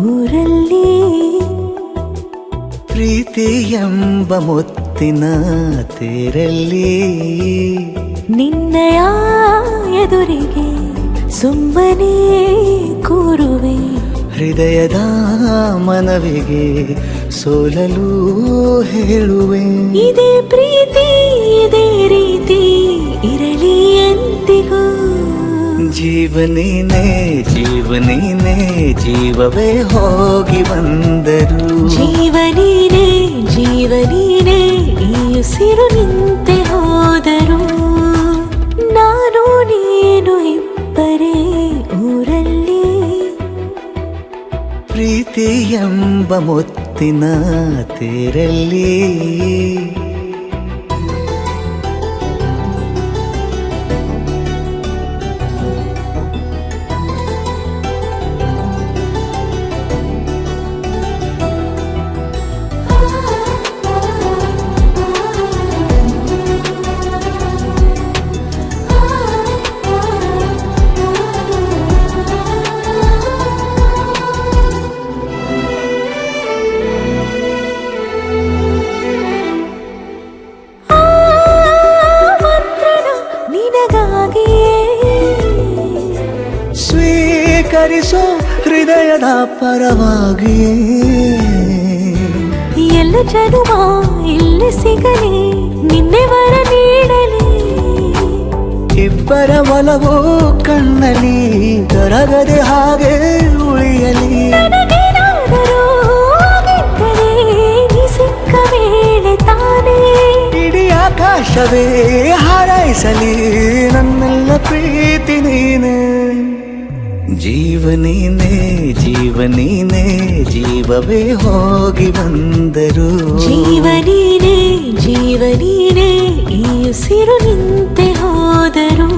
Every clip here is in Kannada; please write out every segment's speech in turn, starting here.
ಊರಲ್ಲಿ ಪ್ರೀತಿ ಎಂಬ ಮುತ್ತಿನ ತೇರಲ್ಲಿ ನಿನ್ನಯ ಎದುರಿಗೆ ಸುಮ್ಮನೆ ಕೂರುವೆ ಹೃದಯದ ಮನವಿಗೆ ಸೋಲಲು ಹೇಳುವೆ ಇದೇ ಪ್ರೀತಿ ಇದೇ ರೀತಿ ಇರಲಿ ಎಂದಿಗೂ ಜೀವನೇನೆ ಜೀವನೇನೆ ಜೀವವೇ ಹೋಗಿ ಬಂದರು ಜೀವನೀನೇ ಜೀವನೀನೇ ಈ ಉಸಿರು ನಿಂತೆ ಹೋದರು ನಾನು ನೀನು ಇಬ್ಬರೇ ಊರಲ್ಲಿ ಪ್ರೀತಿ ಎಂಬ ಮುತ್ತಿನ ತೇರಲ್ಲಿ ಸ್ವೀಕರಿಸೋ ಹೃದಯದ ಪರವಾಗಿ ಎಲ್ಲ ಜನುಮ ಇಲ್ಲಿ ಸಿಗಲಿ ನಿನ್ನೆ ವರ ನೀಡಲಿ ಇಬ್ಬರ ಒಲವು ಕಣ್ಣಲ್ಲಿ ಕರಗದೆ ಹಾಗೆ ಉಳಿಯಲಿ ನನಗೇನಾದರೂ ಆಗಿದ್ದರೆ ನೀ ಸಿಕ್ಕ ವೇಳೆ ತಾನೇ ಇಡೀ ಆಕಾಶವೇ ಹಾರೈಸಲಿ ನನ್ನೆಲ್ಲ ಪ್ರೀತಿ ನೀನೆ ಜೀವನೇನೆ ಜೀವನೇನೆ ಜೀವವೇ ಹೋಗಿ ಬಂದರು ಜೀವನೀನೇ ಜೀವನೀನೇ ಈ ಉಸಿರು ನಿಂತೆ ಹೋದರು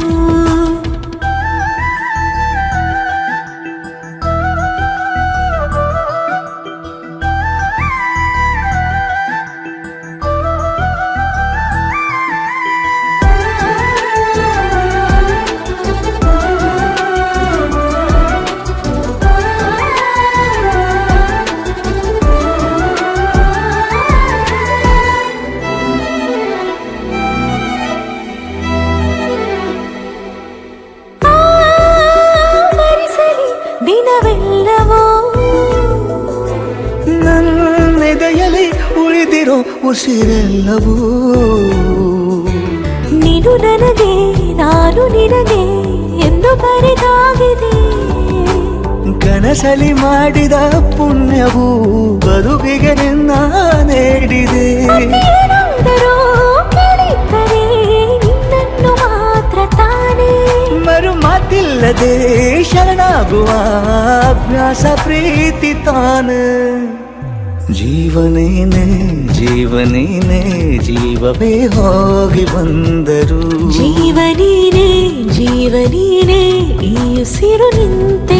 ದಿನವೆಲ್ಲವೋ ನನ್ನೆದೆಯಲ್ಲಿ ಉಳಿದಿರೋ ಉಸಿರೆಲ್ಲವೂ ನೀನು ನನಗೆ ನಾನು ನಿನಗೆ ಎಂದು ಬರೆದಾಗಿದೆ ಕನಸಲಿ ಮಾಡಿದ ಪುಣ್ಯವು ಬದುಕಿಗೆ ನಿನ್ನ ನೀಡಿದೆ ಏನಾದರೂ ಕೇಳಿದ್ದರೆ ನಿನ್ನನ್ನು ಮಾತ್ರ ತಾನೇ ಮರು ಮಾತಿಲ್ಲದೆ ಶರಣಾಗುವ ಅಭ್ಯಾಸ ಪ್ರೀತಿ ತಾನು ಜೀವನೇನೆ ಜೀವನೇನೆ ಜೀವವೇ ಹೋಗಿ ಬಂದರು ಜೀವನೀನೇ ಜೀವನೀನೇ ಈ ಉಸಿರು ನಿಂತೆ